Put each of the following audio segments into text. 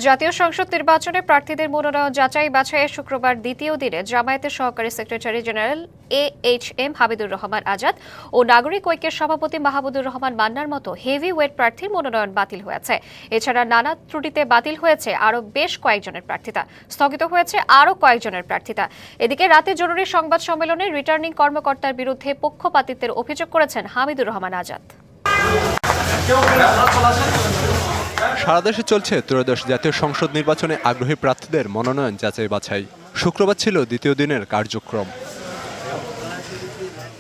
জাতীয় সংসদ নির্বাচনে প্রার্থীদের মনোনয়ন যাচাই বাছাইয়ের শুক্রবার দ্বিতীয় দিনে জামায়াতের সহকারী secretary general AHM Hamidur Rahman Azad ও নাগরিক ঐক্যের সভাপতি মাহমুদুর রহমান মান্নার মতো হেভি ওয়েট প্রার্থীর মনোনয়ন বাতিল হয়েছে। এছাড়া নানা ত্রুটিতে বাতিল হয়েছে আরও বেশ কয়েকজনের প্রার্থিতা, স্থগিত হয়েছে আরও কয়েকজনের প্রার্থিতা। এদিকে রাতে জরুরি সংবাদ সম্মেলনে রিটার্নিং কর্মকর্তার বিরুদ্ধে পক্ষপাতিত্বের অভিযোগ করেছেন হামিদুর রহমান আজাদ। সারা দেশে চলছে ত্রয়োদশ জাতীয় সংসদ নির্বাচনে আগ্রহী প্রার্থীদের মনোনয়ন যাচাই বাছাই। শুক্রবার ছিল দ্বিতীয় দিনের কার্যক্রম।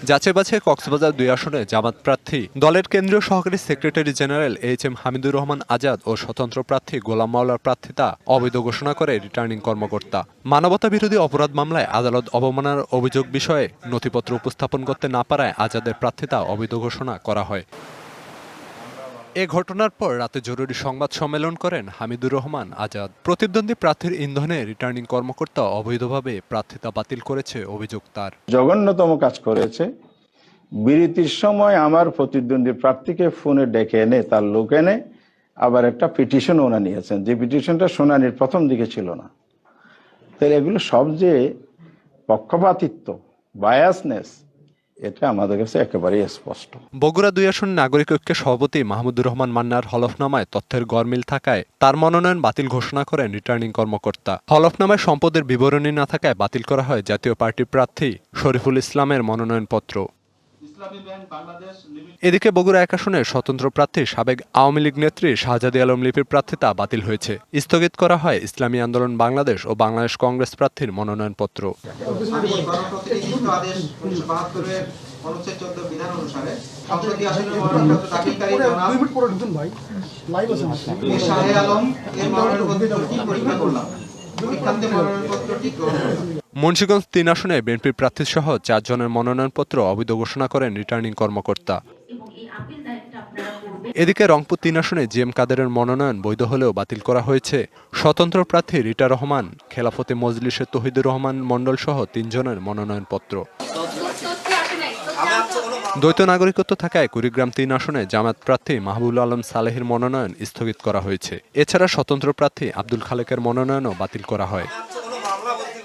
যাচাই বাছাই কক্সবাজার 2 আসনে জামাত প্রার্থী দলের কেন্দ্রীয় সহকারী secretary general AHM Hamidur Rahman Azad ও স্বতন্ত্র প্রার্থী গোলাম মাওলার প্রার্থিতা অবৈধ ঘোষণা করে রিটার্নিং কর্মকর্তা। মানবতা বিরোধী অপরাধ মামলায় আদালত অবমাননার অভিযোগ বিষয়ে নথিপত্র উপস্থাপন করতে না পারায় আজাদের প্রার্থিতা অবৈধ ঘোষণা করা হয়। এ ঘটনার পর রাতে জরুরি সংবাদ সম্মেলন করেন হামিদুর রহমান আজাদ। প্রতিদ্বন্দ্বী প্রার্থীর ইন্ধনে রিটার্নিং কর্মকর্তা অবৈধভাবে প্রার্থিতা বাতিল করেছে অভিযোগ তার। জঘন্যতম কাজ করেছে। বিরতির সময় আমার প্রতিদ্বন্দ্বী প্রার্থীকে ফোনে ডেকে এনে তার লোক এনে আবার একটা পিটিশন ওনা নিয়েছেন, যে পিটিশনটা শুনানির প্রথম দিকে ছিল না। তাহলে এগুলো সব যে পক্ষপাতিত্ব, বায়াসনেস, এটা আমাদের কাছে একেবারেই স্পষ্ট। বগুড়া 2 আসন নাগরিক ঐক্যের সভাপতি মাহমুদুর রহমান মান্নার হলফনামায় তথ্যের গরমিল থাকায় তার মনোনয়ন বাতিল ঘোষণা করেন রিটার্নিং কর্মকর্তা। হলফনামায় সম্পদের বিবরণী না থাকায় বাতিল করা হয় জাতীয় পার্টির প্রার্থী শরীফুল ইসলামের মনোনয়নপত্র। এদিকে বগুড়া 1 আসনের স্বতন্ত্র প্রার্থী সাবেক আওয়ামী লীগ নেত্রী শাহজাদী আলম লিপির প্রার্থিতা বাতিল হয়েছে। স্থগিত করা হয় ইসলামী আন্দোলন বাংলাদেশ ও বাংলাদেশ কংগ্রেস প্রার্থীর মনোনয়নপত্র। মুন্সিগঞ্জ 3 আসনে বিএনপি প্রার্থী সহ 4 জনের মনোনয়নপত্র অবৈধ ঘোষণা করেন রিটার্নিং কর্মকর্তা। এদিকে রংপুর 3 আসনে জিএম কাদেরের মনোনয়ন বৈধ হলেও বাতিল করা হয়েছে স্বতন্ত্র প্রার্থী রিটা রহমান, খেলাফতে মজলিসের তহিদুর রহমান মণ্ডল সহ 3 জনের মনোনয়নপত্র। দ্বৈত নাগরিকত্ব থাকায় কুড়িগ্রাম 3 আসনে জামায়াত প্রার্থী মাহবুবুল আলম সালেহের মনোনয়ন স্থগিত করা হয়েছে। এছাড়া স্বতন্ত্র প্রার্থী আব্দুল খালেকের মনোনয়নও বাতিল করা হয়।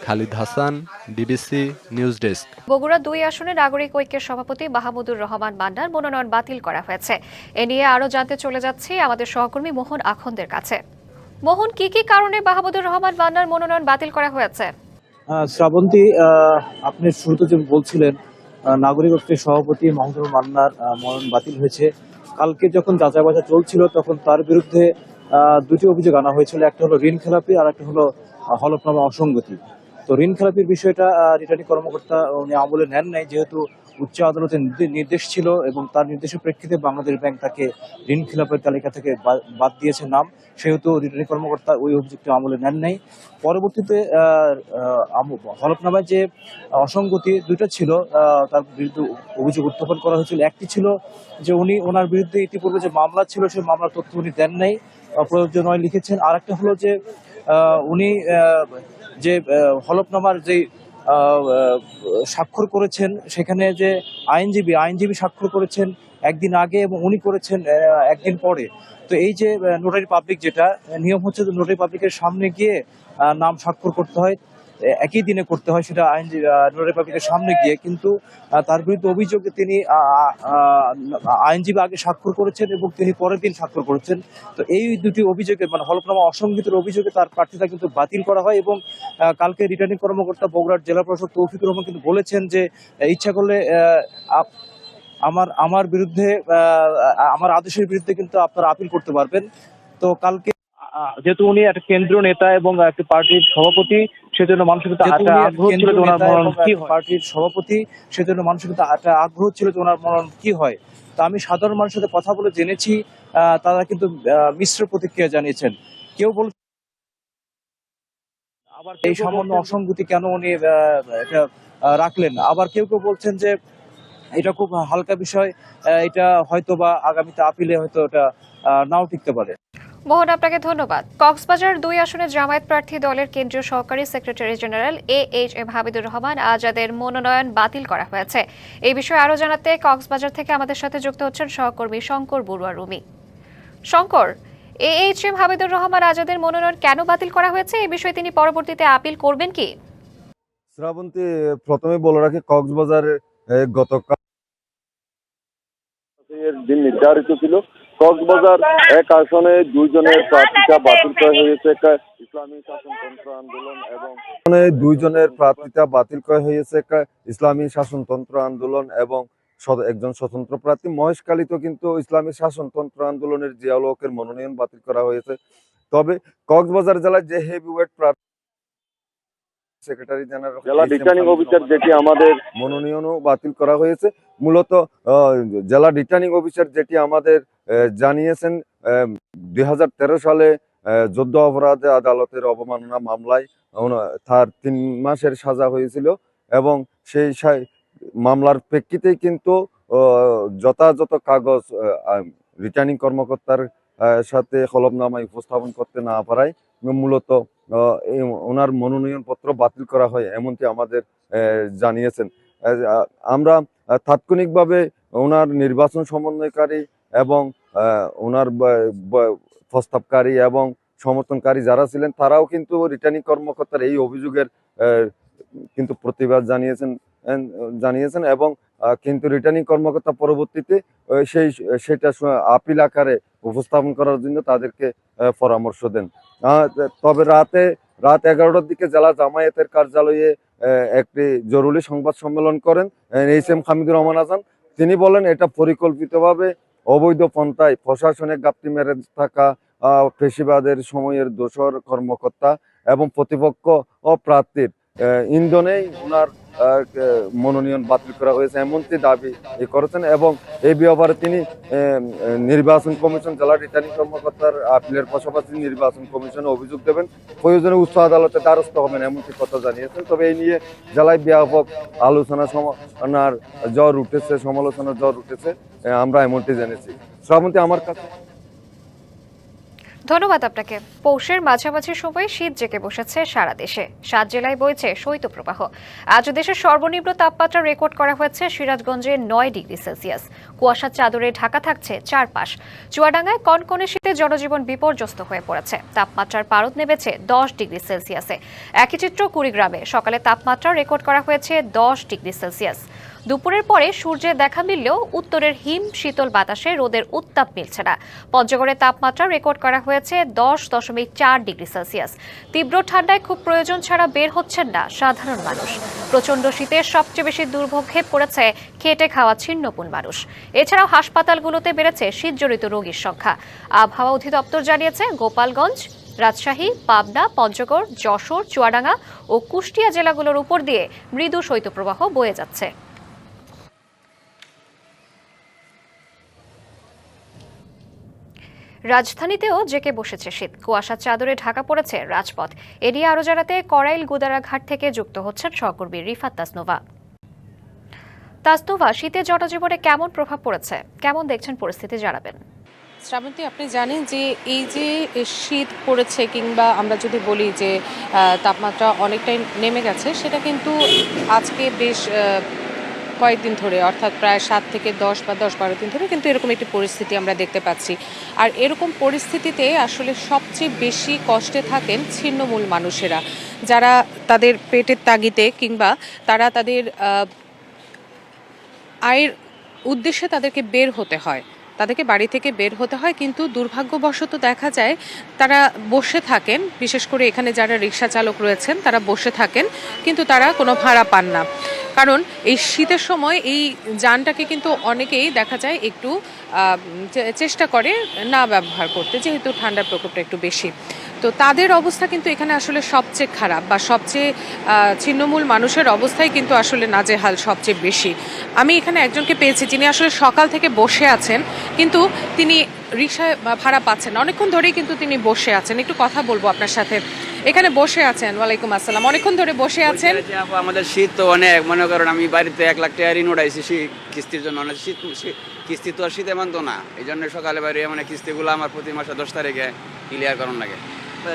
Khalid Hasan, DBC news desk. Bogura 2 আসনে নাগরিক ঐক্যের সভাপতি মাহমুদুর রহমান মান্নার মনোনয়ন বাতিল করা হয়েছে। এ নিয়ে আরো জানতে চলে যাচ্ছি আমাদের সহকর্মী মোহন আখন্দের কাছে। মোহন, কি কি কারণে মাহমুদুর রহমান মান্নার মনোনয়ন বাতিল করা হয়েছে? শ্রাবন্তী, আপনি শুরুতে যে বলছিলেন নাগরিক ঐক্যের সভাপতি মাহমুদুর মান্নার মনোনয়ন বাতিল হয়েছে। কালকে যখন যাচাই বাছাই চলছিল তখন তার বিরুদ্ধে 2টি অভিযোগ আনা হয়েছিল। একটা হলো ঋণ খেলাপি আর একটা হলো হলফনামা অসঙ্গতি। তো ঋণ খেলাপির বিষয়টা রিটার্নিং কর্মকর্তা উনি আমলে নেন নাই, যেহেতু উচ্চ আদালতের নির্দেশ ছিল এবং তার নির্দেশের প্রেক্ষিতে বাংলাদেশ ব্যাংক তাকে ঋণ খেলাপের তালিকা থেকে বাদ দিয়েছে নাম, সেহেতু রিটার্নিং কর্মকর্তা ওই অভিযোগটি আমলে নেন নাই। পরবর্তীতে হলফনামায় যে অসঙ্গতি 2টা ছিল তার বিরুদ্ধে অভিযোগ উত্থাপন করা হয়েছিল। একটি ছিল যে উনি ওনার বিরুদ্ধে ইতিপূর্বে যে মামলা ছিল সেই মামলার তথ্য উনি দেন নাই, প্রযোজ্য নয় লিখেছেন। আর একটা হলো যে উনি যে হলফনামার যে স্বাক্ষর করেছেন সেখানে যে আইনজীবী স্বাক্ষর করেছেন একদিন আগে এবং উনি করেছেন একদিন পরে। তো এই যে নোটারি পাবলিক, যেটা নিয়ম হচ্ছে নোটারি পাবলিকের সামনে গিয়ে নাম স্বাক্ষর করতে হয়, একই দিনে করতে হয়, সেটা নোটারি পাবলিকের সামনে গিয়ে। কিন্তু তার বিরুদ্ধে অভিযোগ তিনি আইনজীবী আগে স্বাক্ষর করেছেন এবং তিনি পরের দিন স্বাক্ষর করেছেন। তো এই 2টি অভিযোগে মানে হলফনামা অসঙ্গতির অভিযোগে তার প্রার্থিতা কিন্তু বাতিল করা হয়। এবং কালকে রিটার্নিং কর্মকর্তা বগুড়ার জেলা প্রশাসক তৌফিকুর রহমান কিন্তু বলেছেন যে ইচ্ছা করলে আমার বিরুদ্ধে আমার আদেশের বিরুদ্ধে কিন্তু আপনারা আপিল করতে পারবেন। তো কালকে যেহেতু উনি একটা কেন্দ্রীয় নেতা এবং একটা পার্টির সভাপতি, সেজন্য মানুষের কিন্তু একটা আগ্রহ ছিল যে ওনার মনোনয়ন কি হয়। পার্টির সভাপতি, সেজন্য মানুষের কিন্তু একটা আগ্রহ ছিল যে ওনার মনোনয়ন কি হয়। তা আমি সাধারণ মানুষের সাথে কথা বলে জেনেছি তারা কিন্তু মিশ্র প্রতিক্রিয়া জানিয়েছেন। কেউ বলছে আবার এই সামান্য অসঙ্গতি কেন উনি এটা রাখলেন, আবার কেউ বলছেন যে এটা খুব হালকা বিষয়, এটা হয়তো বা আগামীতে আপিলে হয়তো এটা নাও টিকতে পারে। মোহন, আপনাকে ধন্যবাদ। কক্সবাজার 2 আসনে জামায়াত প্রার্থী দলের কেন্দ্রীয় সহকারী secretary general AHM Hamidur Rahman আজাদের মনোনয়ন বাতিল করা হয়েছে। এই বিষয়ে আরো জানাতে কক্সবাজার থেকে আমাদের সাথে যুক্ত হচ্ছেন সহকর্মী শঙ্কর বড়ুয়া রুমি। শঙ্কর, AHM হাবিদুর রহমান আজাদের মনোনয়ন কেন বাতিল করা হয়েছে এই বিষয়ে তিনি পরবর্তীতে আপিল করবেন কি? শ্রাবন্তী, প্রথমে বলে রাখি, কক্সবাজারে গতকাল দিন নির্ধারিত ছিল। কক্সবাজার এক আসনে 2 জনের প্রার্থিতা বাতিল করা হয়েছে। ইসলামী শাসনতন্ত্র আন্দোলন এবং 2 জনের প্রার্থিতা বাতিল করা হয়েছে ইসলামী শাসনতন্ত্র আন্দোলন এবং একজন স্বতন্ত্র প্রার্থী। মহেশখালীতেও কিন্তু ইসলামী শাসনতন্ত্র আন্দোলনের জিয়াউল হকের মনোনয়ন বাতিল করা হয়েছে। তবে কক্সবাজার জেলার যে হেভিওয়েট প্রার্থী সেক্রেটারি জেনারেল জেলা রিটার্নিং অফিসার যেটি আমাদের মনোনয়নও বাতিল করা হয়েছে। মূলত জেলা রিটার্নিং অফিসার যেটি আমাদের জানিয়েছেন 2013 সালে যুদ্ধ অপরাধে আদালতের অবমাননা মামলায় তার 3 মাসের সাজা হয়েছিল এবং সেই মামলার প্রেক্ষিতেই কিন্তু যথাযথ কাগজ রিটার্নিং কর্মকর্তার সাথে হলফনামায় উপস্থাপন করতে না পারায় মূলত ওনার মনোনয়ন পত্র বাতিল করা হয় এমনটি আমাদের জানিয়েছেন। আমরা তাৎক্ষণিকভাবে ওনার নির্বাচন সমন্বয়কারী এবং ওনার প্রস্তাবকারী এবং সমর্থনকারী যারা ছিলেন তারাও কিন্তু রিটার্নিং কর্মকর্তার এই অভিযোগের কিন্তু প্রতিবাদ জানিয়েছেন এবং কিন্তু রিটার্নিং কর্মকর্তা পরবর্তীতে সেটা আপিল আকারে উপস্থাপন করার জন্য তাদেরকে পরামর্শ দেন। তবে রাত 11টার দিকে জেলা জামায়াতের কার্যালয়ে একটি জরুরি সংবাদ সম্মেলন করেন AHM হামিদুর রহমান আজাদ। তিনি বলেন এটা পরিকল্পিতভাবে অবৈধ পন্থায় প্রশাসনে গাপ্তি মেরে থাকা পেশিবাদের সময়ের দোসর কর্মকর্তা এবং প্রতিপক্ষ ও প্রার্থীর ইন্ধনেই ওনার মনোনয়ন বাতিল করা হয়েছে এমনটি দাবি করেছেন এবং এই ব্যাপারে তিনি নির্বাচন কমিশন জেলা রিটার্নিং কর্মকর্তার আপিলের পাশাপাশি নির্বাচন কমিশনে অভিযোগ দেবেন, প্রয়োজনে উচ্চ আদালতে দ্বারস্থ হবেন এমনটি কথা জানিয়েছেন। তবে এই নিয়ে জেলায় ব্যাপক আলোচনার সমালোচনার জ্বর উঠেছে আমরা এমনটি জেনেছি। শ্রাবন্তী, আমার কাছে ধন্যবাদ আপনাকে। পৌষের মাঝামাঝি সময়ে শীত জেঁকে বসেছে সারা দেশে। 7 জেলায় বইছে শৈত্যপ্রবাহ। আজ দেশের সর্বনিম্ন তাপমাত্রা রেকর্ড করা হয়েছে সিরাজগঞ্জে 9 ডিগ্রি সেলসিয়াস। কুয়াশার চাদরে ঢাকা থাকছে চারপাশ। চুয়াডাঙ্গায় কনকনে শীতে জনজীবন বিপর্যস্ত হয়ে পড়েছে। তাপমাত্রার পারদ নেমেছে 10 ডিগ্রি সেলসিয়াসে। একই চিত্র কুড়িগ্রামে। সকালে তাপমাত্রা রেকর্ড করা হয়েছে 10 ডিগ্রি সেলসিয়াস। দুপুরের পরে সূর্যের দেখা মিললেও উত্তরের হিম শীতল বাতাসে রোদের উত্তাপ মিলছে না। পঞ্চগড়ে তাপমাত্রা রেকর্ড করা হয়েছে 10.4 ডিগ্রি সেলসিয়াস। তীব্র ঠান্ডায় খুব প্রয়োজন ছাড়া বের হচ্ছেন না সাধারণ মানুষ। প্রচণ্ড শীতে সবচেয়ে বেশি দুর্ভোগে পড়েছে খেটে খাওয়া ছিন্নমূল মানুষ। এছাড়াও হাসপাতালগুলোতে বেড়েছে শীতজনিত রোগীর সংখ্যা। আবহাওয়া অধিদপ্তর জানিয়েছে গোপালগঞ্জ, রাজশাহী, পাবনা, পঞ্চগড়, যশোর, চুয়াডাঙ্গা ও কুষ্টিয়া জেলাগুলোর উপর দিয়ে মৃদু শৈত্যপ্রবাহ বয়ে যাচ্ছে। রাজধানীতেও জেঁকে বসেছে শীত। কুয়াশার চাদরে ঢাকা পড়েছে রাজপথ। এদিকে আরো জানাতে করাইল গুদারা ঘাট থেকে যুক্ত হচ্ছেন সহকর্মী রিফাত তাসনোভা। তাসনোভা, শীতে জনজীবনে কেমন প্রভাব পড়েছে, কেমন দেখছেন পরিস্থিতি জানাবেন। শ্রাবন্তী, আপনি জানেন যে এই যে শীত পড়েছে কিংবা আমরা যদি বলি যে তাপমাত্রা অনেকটাই নেমে গেছে, সেটা কিন্তু আজকে বেশ কয়েকদিন ধরে, অর্থাৎ প্রায় 7 থেকে 10 বা 10-12 দিন ধরে কিন্তু এরকম একটি পরিস্থিতি আমরা দেখতে পাচ্ছি। আর এরকম পরিস্থিতিতে আসলে সবচেয়ে বেশি কষ্টে থাকেন ছিন্নমূল মানুষেরা, যারা তাদের পেটের তাগিদে কিংবা তারা তাদের আয়ের উদ্দেশ্যে তাদেরকে বের হতে হয়, তাদেরকে বাড়ি থেকে বের হতে হয়, কিন্তু দুর্ভাগ্যবশত দেখা যায় তারা বসে থাকেন। বিশেষ করে এখানে যারা রিক্সা চালক রয়েছেন তারা বসে থাকেন, কিন্তু তারা কোনো ভাড়া পান না। কারণ এই শীতের সময় এই যানটাকে কিন্তু অনেকেই দেখা যায় একটু চেষ্টা করে না ব্যবহার করতে, যেহেতু ঠান্ডার প্রকোপটা একটু বেশি। তো তাদের অবস্থা কিন্তু এখানে আসলে সবচেয়ে খারাপ, বা সবচেয়ে ছিন্নমূল মানুষের অবস্থাই কিন্তু আসলে নাজেহাল সবচেয়ে বেশি। আমি এখানে একজনকে পেয়েছি যিনি আসলে সকাল থেকে বসে আছেন, কিন্তু তিনি রিক্সায় ভাড়া পাচ্ছেন, অনেকক্ষণ ধরেই কিন্তু তিনি বসে আছেন। একটু কথা বলবো আপনার সাথে। এখানে বসে আছেন, ওয়ালাইকুম আসসালাম, অনেকক্ষণ ধরে বসে আছেন। আমাদের শীত তো অনেক, মনে করেন আমি বাড়িতে 1 লাখ টাকা ঋণ উঠাইছি কিস্তির জন্য। শীত কিস্তি তো আর শীতে মানতো না, এই জন্য সকালে বাইরে মানে কিস্তিগুলো আমার প্রতি মাসে 10 তারিখে ক্লিয়ার করার লাগে।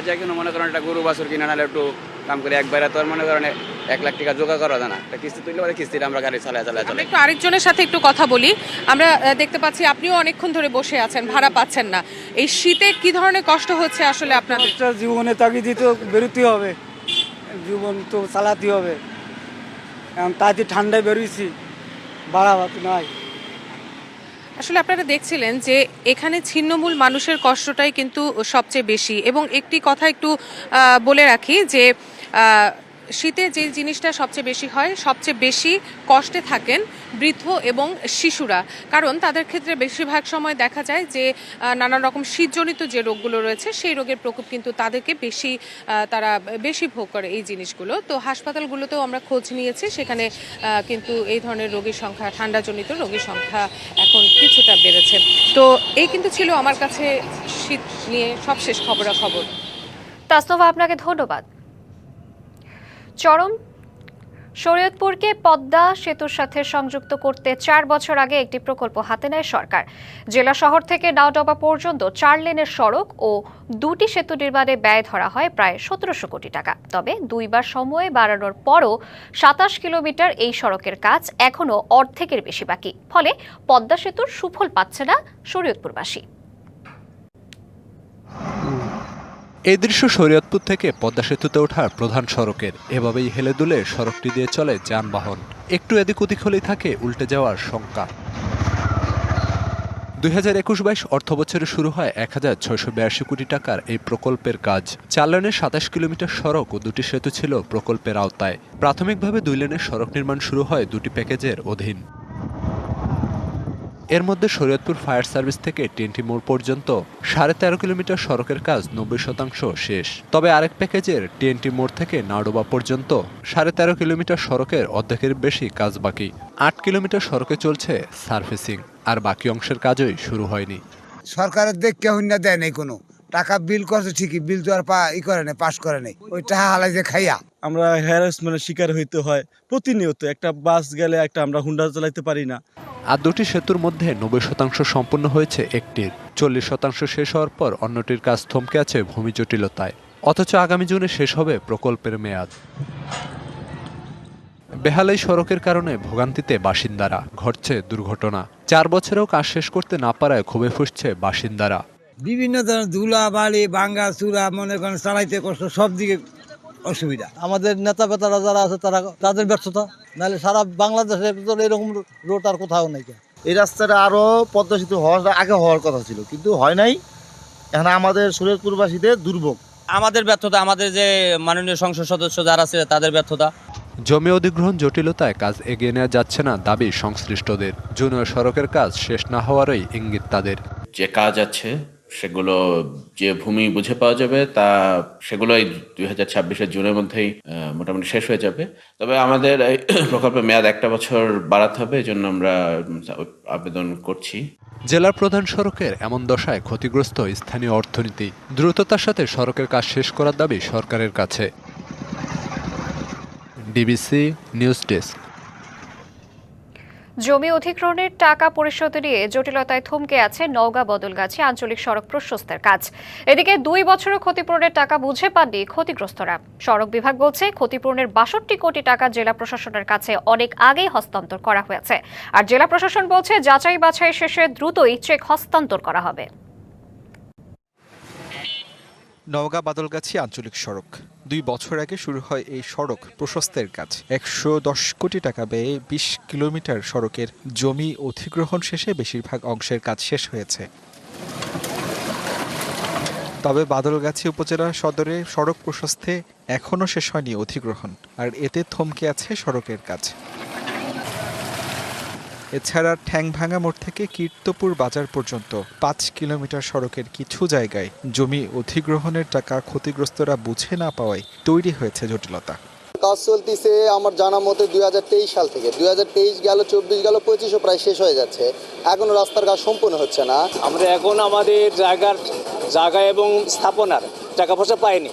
যে কোনো মনে করেন একটা গরু বাছুর কিনে নাহলে একটু কাম করে একবারে তো আর মনে করেন 1 লাখ টাকা জোগাড় করা যায় না। একটা কিস্তি তুললে পরে কিস্তিটা আমরা গাড়ি চালায় আমরা একটু আরেকজনের সাথে একটু কথা বলি। আমরা দেখতে পাচ্ছি আপনিও অনেকক্ষণ ধরে বসে আছেন, ভাড়া পাচ্ছেন না। এই শীতে কি ধরনের কষ্ট হচ্ছে আসলে আপনাদের? জীবনে তাগিদে তো বেরোতে হবে, জীবন তো চালাতে হবে। এখন তাতে ঠান্ডায় বেরোইছি, ভাড়া নাই। আসলে আপনারা দেখছিলেন যে এখানে ছিন্নমূল মানুষের কষ্টটাই কিন্তু সবচেয়ে বেশি। এবং একটি কথা একটু বলে রাখি যে শীতে যে জিনিসটা সবচেয়ে বেশি হয়, সবচেয়ে বেশি কষ্টে থাকেন বৃদ্ধ এবং শিশুরা। কারণ তাদের ক্ষেত্রে বেশিরভাগ সময় দেখা যায় যে নানান রকম শীতজনিত যে রোগগুলো রয়েছে সেই রোগের প্রকোপ কিন্তু তাদেরকে তারা বেশি ভোগ করে এই জিনিসগুলো। তো হাসপাতালগুলোতেও আমরা খোঁজ নিয়েছি, সেখানে কিন্তু এই ধরনের রোগীর সংখ্যা, ঠান্ডাজনিত রোগীর সংখ্যা এখন কিছুটা বেড়েছে। তো এই কিন্তু ছিল আমার কাছে শীত নিয়ে সবশেষ খবরাখবর। তাসনোভা, আপনাকে ধন্যবাদ। চরম শরীয়তপুরকে পদ্মা সেতুর সাথে সংযুক্ত করতে 4 বছর আগে একটি প্রকল্প হাতে নেয় সরকার। জেলা শহর থেকে নাওডাবা পর্যন্ত 4 লেনের সড়ক ও 2টি সেতু নির্মাণে ব্যয় ধরা হয় প্রায় 1700 কোটি টাকা। তবে 2বার সময় বাড়ানোর পরও 27 কিলোমিটার এই সড়কের কাজ এখনও অর্ধেকের বেশি বাকি। ফলে পদ্মা সেতুর সুফল পাচ্ছে না শরীয়তপুরবাসী। এই দৃশ্য শরীয়তপুর থেকে পদ্মা সেতুতে ওঠার প্রধান সড়কের। এভাবেই হেলে দুলে সড়কটি দিয়ে চলে যানবাহন। একটু এদিক ওদিক হলেই থাকে উল্টে যাওয়ার শঙ্কা। 2021-22 অর্থবছরে শুরু হয় 1682 কোটি টাকার এই প্রকল্পের কাজ। 4 লেনের 27 কিলোমিটার সড়ক ও 2টি সেতু ছিল প্রকল্পের আওতায়। প্রাথমিকভাবে 2 লেনের সড়ক নির্মাণ শুরু হয় 2টি প্যাকেজের অধীন। এর মধ্যে শরীয়তপুর ফায়ার সার্ভিস থেকে টিএনটি মোড় পর্যন্ত 13.5 কিলোমিটার সড়কের কাজ 90% শেষ। তবে আরেক প্যাকেজের টিএনটি মোড় থেকে নাওডোবা পর্যন্ত 13.5 কিলোমিটার সড়কের অর্ধেকের বেশি কাজ বাকি। 8 কিলোমিটার সড়কে চলছে সারফেসিং, আর বাকি অংশের কাজই শুরু হয়নি। সরকারের দেখ কেউ না দেয় নাই, কোনো টাকা বিল করছে ঠিকই, বিল তো আর করে নাই, পাস করে নাই, ওই টাকা হালাই যে খাইয়া। আমরা হ্যারাসমেন্টের শিকার হইতে হয় প্রতিনিয়ত। একটা বাস গেলে একটা আমরা হুন্ডা চালাইতে পারি না। আর 2টি সেতুর মধ্যে 90% সম্পন্ন হয়েছে একটির। 40% শেষ হওয়ার পর অন্যটির কাজ থমকে আছে ভূমি জটিলতায়। অথচ আগামী জুনে শেষ হবে প্রকল্পের মেয়াদ। বেহাল এই সড়কের কারণে ভোগান্তিতে বাসিন্দারা, ঘটছে দুর্ঘটনা। 4 বছরেও কাজ শেষ করতে না পারায় ক্ষোভে ফুঁসছে বাসিন্দারা। বিভিন্ন ধরনের ধুলা বালি ভাঙ্গা চূড়া, মনে করেন চালাইতে কষ্ট, সব দিকে অসুবিধা। আমাদের নেতা বেতারা যারা আছে তাদের ব্যর্থতা, নাহলে সারা বাংলাদেশে এরকম রোড আর কোথাও নেই। এই রাস্তাটা আরো পদ্মা সেতু আগে হওয়ার কথা ছিল, কিন্তু হয় নাই। এখন আমাদের শরীয়তপুরবাসীদের দুর্ভোগ, আমাদের ব্যর্থতা, আমাদের যে মাননীয় সংসদ সদস্য যারা আছে তাদের ব্যর্থতা। জমি অধিগ্রহণ জটিলতায় কাজ এগিয়ে নেওয়া যাচ্ছে না দাবি সংশ্লিষ্টদের। জুনিয়র সড়কের কাজ শেষ না হওয়ারই ইঙ্গিত তাদের। যে কাজ আছে সেগুলো যে ভূমি বুঝে পাওয়া যাবে সেগুলো এই 2026 জুনের মধ্যেই মোটামুটি শেষ হয়ে যাবে। তবে আমাদের এই প্রকল্পের মেয়াদ 1 বছর বাড়াতে হবে, এই জন্য আমরা আবেদন করছি। জেলার প্রধান সড়কের এমন দশায় ক্ষতিগ্রস্ত স্থানীয় অর্থনীতি। দ্রুততার সাথে সড়কের কাজ শেষ করার দাবি সরকারের কাছে। DBC news desk. জমি অধিগ্রহণের টাকা পরিশোধ নিয়ে জটিলতায় থমকে আছে নওগাঁ বদলগাছি আঞ্চলিক সড়ক প্রশস্তের কাজ। এদিকে 2 বছরের ক্ষতিপূরণের টাকা বুঝে পাননি ক্ষতিগ্রস্তরা। সড়ক বিভাগ বলছে ক্ষতিপূরণের 62 কোটি টাকা জেলা প্রশাসনের কাছে অনেক আগেই হস্তান্তর করা হয়েছে। আর জেলা প্রশাসন বলছে যাচাই বাছাই শেষে দ্রুতই চেক হস্তান্তর করা হবে। নওগাঁ বাদলগাছি আঞ্চলিক সড়ক। 2 বছর আগে শুরু হয় এই সড়ক প্রশস্তের কাজ। 110 কোটি টাকা ব্যয়ে 20 কিলোমিটার সড়কের জমি অধিগ্রহণ শেষে বেশিরভাগ অংশের কাজ শেষ হয়েছে। তবে বাদলগাছি উপজেলা সদরে সড়ক প্রশস্তে এখনও শেষ হয়নি অধিগ্রহণ, আর এতে থমকে আছে সড়কের কাজ। এছাড়া ঠ্যাংভাঙা মোড় থেকে কীর্তপুর বাজার পর্যন্ত 5 কিলোমিটার সড়কের কিছু জায়গায় জমি অধিগ্রহণের টাকা ক্ষতিগ্রস্তরা বুঝে না পাওয়ায় তৈরি হয়েছে জটিলতা। কাজ চলতেছে আমার জানা মতে 2023 সাল থেকে। 2023 গেল, 24 গেল, 25ও প্রায় শেষ হয়ে যাচ্ছে, এখনো রাস্তার কাজ সম্পূর্ণ হচ্ছে না। আমরা এখন আমাদের জায়গা এবং স্থাপনার টাকা পয়সা পাইনি,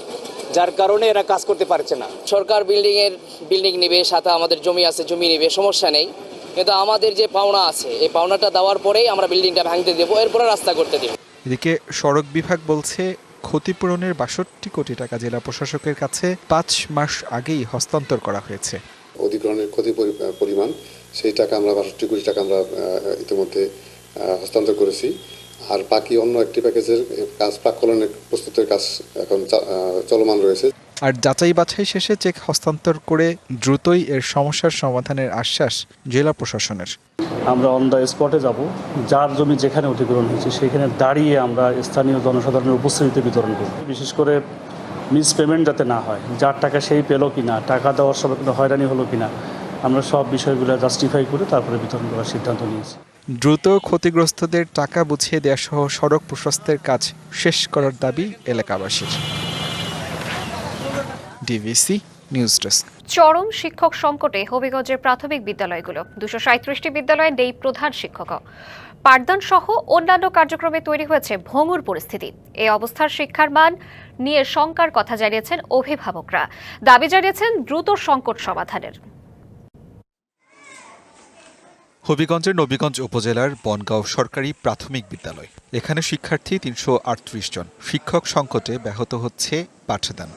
যার কারণে এরা কাজ করতে পারছে না। সরকার বিল্ডিং নিবে, সাথে আমাদের জমি আছে, জমি নিবে, সমস্যা নেই। কিন্তু আমাদের যে পাওনা আছে, এই পাওনাটা দেওয়ার পরেই আমরা বিল্ডিংটা ভাঙতে দেবো, এরপরে রাস্তা করতে দেবো। এদিকে সড়ক বিভাগ বলছে ক্ষতিপূরণের ৬২ কোটি টাকা জেলা প্রশাসকের কাছে ৫ মাস আগেই হস্তান্তর করা হয়েছে। অধিগ্রহণের ক্ষতি পরিমাণ সেই টাকা আমরা ৬২ কোটি টাকা আমরা ইতিমধ্যে হস্তান্তর করেছি। আর বাকি অন্য একটি প্যাকেজের কাজ প্রাক্কলনের প্রস্তুতের কাজ এখন চলমান রয়েছে। আর যাচাই বাছাই শেষে চেক হস্তান্তর করে দ্রুতই এর সমস্যার সমাধানের আশ্বাস জেলা প্রশাসনের। আমরা অন দ্য স্পটে যাব, যার জমি যেখানে অধিগ্রহণ হয়েছে সেখানে দাঁড়িয়ে আমরা স্থানীয় জনসাধারণের উপস্থিতিতে বিতরণ করব। বিশেষ করে মিস পেমেন্ট যাতে না হয়, যার টাকা সেই পেলো কিনা, টাকা দেওয়ার সময় কোনো হয়রানি হলো কিনা, আমরা সব বিষয়গুলো জাস্টিফাই করে তারপরে বিতরণ করার সিদ্ধান্ত নিয়েছি। দ্রুত ক্ষতিগ্রস্তদের টাকা বুঝিয়ে দেওয়া সহ সড়ক প্রশস্তের কাজ শেষ করার দাবি এলাকাবাসীর। DVC news desk. চরম শিক্ষক সংকটে হবিগঞ্জের প্রাথমিক বিদ্যালয়গুলো, ২৩৭টি বিদ্যালয়ে নেই প্রধান শিক্ষক। পাঠদান সহ অন্যান্য কার্যক্রমে তৈরি হয়েছে ভঙ্গুর পরিস্থিতি। এই অবস্থার শিক্ষার মান নিয়ে শঙ্কার কথা জানিয়েছেন অভিভাবকরা। দাবি জানিয়েছেন দ্রুত সংকট সমাধানের। হবিগঞ্জের নবীগঞ্জ উপজেলার বনগাঁও সরকারি প্রাথমিক বিদ্যালয়। এখানে শিক্ষার্থী ৩৩৮ জন। শিক্ষক সংকটে ব্যাহত হচ্ছে পাঠদান।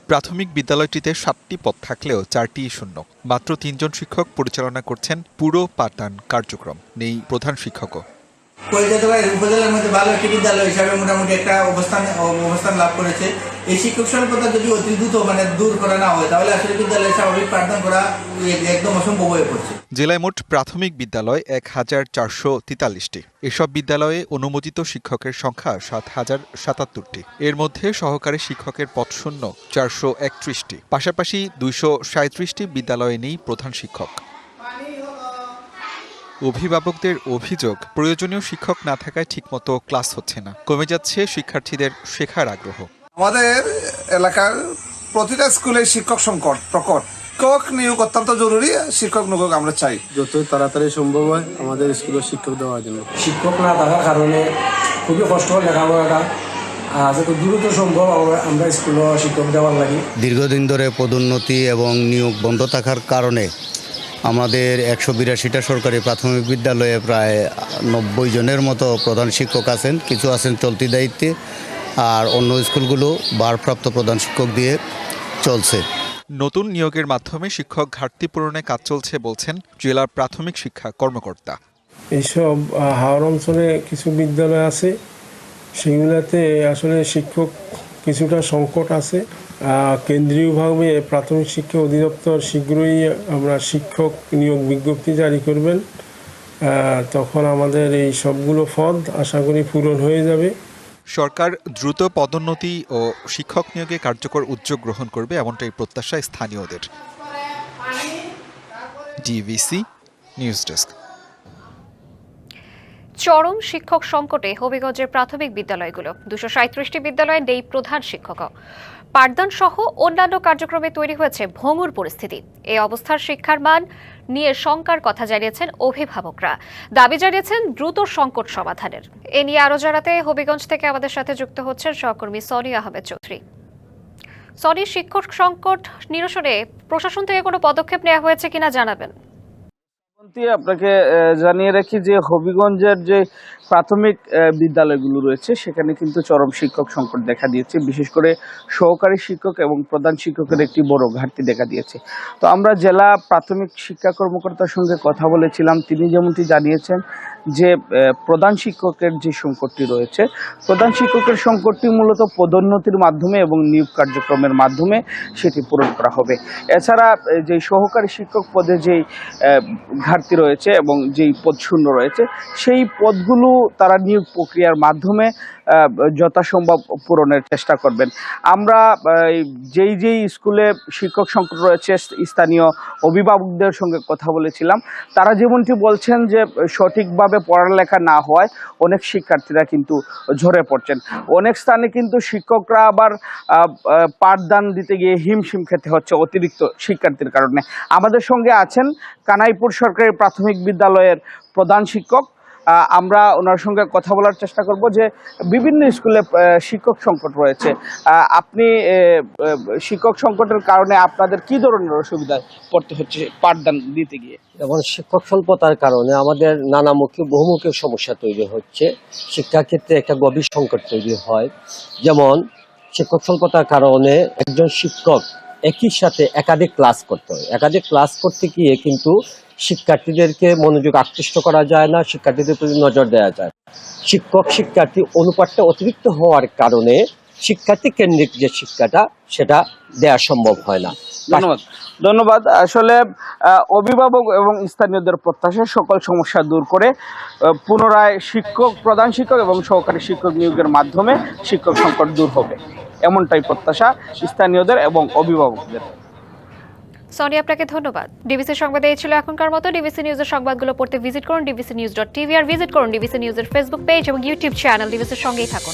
প্রাথমিক বিদ্যালয়টিতে ৭টি পদ থাকলেও 4টি শূন্য। মাত্র 3 জন শিক্ষক পরিচালনা করছেন পুরো পাঠদান কার্যক্রম। নেই প্রধান শিক্ষকও। উপজেলার মধ্যে ভালো একটি বিদ্যালয় হিসাবে মোটামুটি একটা অবস্থান লাভ করেছে। এই শিক্ষক স্বল্পতা যদি অতি দ্রুত দূর করা না হয় তাহলে আসলে বিদ্যালয়ের স্বাভাবিক পাঠদান করা একদম অসম্ভব হয়ে পড়ছে। জেলায় মোট প্রাথমিক বিদ্যালয় ১,৪৪৩টি। এসব বিদ্যালয়ে অনুমোদিত শিক্ষকের সংখ্যা ৭,০৭৭টি। এর মধ্যে সহকারী শিক্ষকের পদ শূন্য ৪৩১টি। পাশাপাশি ২৩৭টি বিদ্যালয়ে নেই প্রধান শিক্ষক। অভিভাবকদের অভিযোগ, প্রয়োজনীয় শিক্ষক না থাকায় ঠিকমতো ক্লাস হচ্ছে না, কমে যাচ্ছে শিক্ষার্থীদের শেখার আগ্রহ। আমাদের এলাকার প্রতিটা স্কুলে শিক্ষক সংকট প্রকট। শিক্ষক নিয়োগ অত্যন্ত জরুরি। শিক্ষক নিয়োগ আমরা চাই যত তাড়াতাড়ি সম্ভব হয় আমাদের স্কুলে শিক্ষক দেওয়ার জন্য। শিক্ষক না থাকার কারণে খুবই কষ্ট হয় লেখাপড়াটা। যত দ্রুত সম্ভব আমরা স্কুলে শিক্ষক দেওয়ার লাগে। দীর্ঘদিন ধরে পদোন্নতি এবং নিয়োগ বন্ধ থাকার কারণে আমাদের ১৮২টা সরকারি প্রাথমিক বিদ্যালয়ে প্রায় ৯০ জনের মতো প্রধান শিক্ষক আছেন। কিছু আছেন চলতি দায়িত্বে, আর অন্য স্কুলগুলো ভারপ্রাপ্ত প্রধান শিক্ষক দিয়ে চলছে। নতুন নিয়োগের মাধ্যমে শিক্ষক ঘাটতি পূরণে কাজ চলছে বলছেন জেলার প্রাথমিক শিক্ষা কর্মকর্তা। এইসব হাওর অঞ্চলে কিছু বিদ্যালয় আছে, সেগুলোতে আসলে শিক্ষক কিছুটা সংকট আছে। কেন্দ্রীয়ভাবে প্রাথমিক শিক্ষা অধিদপ্তর শীঘ্রই আমরা শিক্ষক নিয়োগ বিজ্ঞপ্তি জারি করবেন। তখন আমাদের এই সবগুলো পদ আশা করি পূরণ হয়ে যাবে। সরকার দ্রুত পদোন্নতি ও শিক্ষক নিয়োগে কার্যকর উদ্যোগ গ্রহণ করবে, এমনটাই প্রত্যাশা স্থানীয়দের। DVC news desk. চরম শিক্ষক সংকটে হবিগঞ্জের প্রাথমিক বিদ্যালয়গুলো, ২৩৭টি বিদ্যালয়ে নেই প্রধান শিক্ষক। পাঠদান সহ অন্যান্য কার্যক্রমে তৈরি হয়েছে ভঙ্গুর পরিস্থিতি। এই অবস্থার শিক্ষার মান নিয়ে শঙ্কার কথা জানিয়েছেন অভিভাবকরা। দাবি জানিয়েছেন দ্রুত সংকট সমাধানের। এ নিয়ে আরও জানাতে হবিগঞ্জ থেকে আমাদের সাথে যুক্ত হচ্ছেন সহকর্মী সনি আহমেদ চৌধুরী। সনি, শিক্ষক সংকট নিরসনে প্রশাসন থেকে কোনো পদক্ষেপ নেওয়া হয়েছে কিনা জানাবেন। আপনাকে জানিয়ে রাখি যে হবিগঞ্জের যে প্রাথমিক বিদ্যালয়গুলো রয়েছে সেখানে কিন্তু চরম শিক্ষক সংকট দেখা দিয়েছে। বিশেষ করে সহকারী শিক্ষক এবং প্রধান শিক্ষকের একটি বড় ঘাটতি দেখা দিয়েছে। তো আমরা জেলা প্রাথমিক শিক্ষা কর্মকর্তার সঙ্গে কথা বলেছিলাম। তিনি যেমনটি জানিয়েছেন যে প্রধান শিক্ষকের যে সংকটটি রয়েছে, প্রধান শিক্ষকের সংকটটি মূলত পদোন্নতির মাধ্যমে এবং নিয়োগ কার্যক্রমের মাধ্যমে সেটি পূরণ করা হবে। এছাড়া যে সহকারী শিক্ষক পদে যেই ঘাটতি রয়েছে এবং যেই পদ শূন্য রয়েছে সেই পদগুলো তারা নিয়োগ প্রক্রিয়ার মাধ্যমে যথাসম্ভব পূরণের চেষ্টা করবেন। আমরা যেই স্কুলে শিক্ষক সংকট রয়েছে স্থানীয় অভিভাবকদের সঙ্গে কথা বলেছিলাম। তারা যেমনটি বলছেন যে সঠিকভাবে পড়ালেখা না হওয়ায় অনেক শিক্ষার্থীরা কিন্তু ঝরে পড়ছেন। অনেক স্থানে কিন্তু শিক্ষকরা আবার পাঠদান দিতে গিয়ে হিমশিম খেতে হচ্ছে অতিরিক্ত শিক্ষার্থীর কারণে। আমাদের সঙ্গে আছেন কানাইপুর সরকারি প্রাথমিক বিদ্যালয়ের প্রধান শিক্ষক আমরা ওনার সঙ্গে কথা বলার চেষ্টা করব যে বিভিন্ন স্কুলে শিক্ষক সংকট রয়েছে। আপনি শিক্ষক সংকটের কারণে আপনাদের কি ধরনের অসুবিধায় পড়তে হচ্ছে পাঠদান দিতে গিয়ে? এবং শিক্ষক স্বল্পতার কারণে আমাদের নানামুখী বহুমুখী সমস্যা তৈরি হচ্ছে। শিক্ষাক্ষেত্রে একটা গভীর সংকট তৈরি হয়। যেমন শিক্ষক স্বল্পতার কারণে একজন শিক্ষক একই সাথে একাধিক ক্লাস করতে হয়। একাধিক ক্লাস করতে গিয়ে কিন্তু শিক্ষার্থীদেরকে মনোযোগ আকৃষ্ট করা যায় না, শিক্ষার্থীদের প্রতি নজর দেওয়া যায়। শিক্ষক শিক্ষার্থী অনুপাতটা অতিরিক্ত হওয়ার কারণে শিক্ষার্থী কেন্দ্রিক যে শিক্ষাটা সেটা দেওয়া সম্ভব হয় না। ধন্যবাদ। আসলে অভিভাবক এবং স্থানীয়দের প্রত্যাশা সকল সমস্যা দূর করে পুনরায় প্রধান শিক্ষক এবং সহকারী শিক্ষক নিয়োগের মাধ্যমে শিক্ষক সংকট দূর হবে, এমনটাই প্রত্যাশা স্থানীয়দের এবং অভিভাবকদের। সনি, আপনাকে ধন্যবাদ। ডিবিসি সংবাদে এই ছিল এখনকার মতো। ডিবিসি নিউজের সংবাদগুলো পড়তে ভিজিট করুন dbcnews.tv আর ভিজিট করুন ডিবিসি নিউজের ফেসবুক পেজ এবং ইউটিউব চ্যানেল। ডিবিসির সঙ্গেই থাকুন।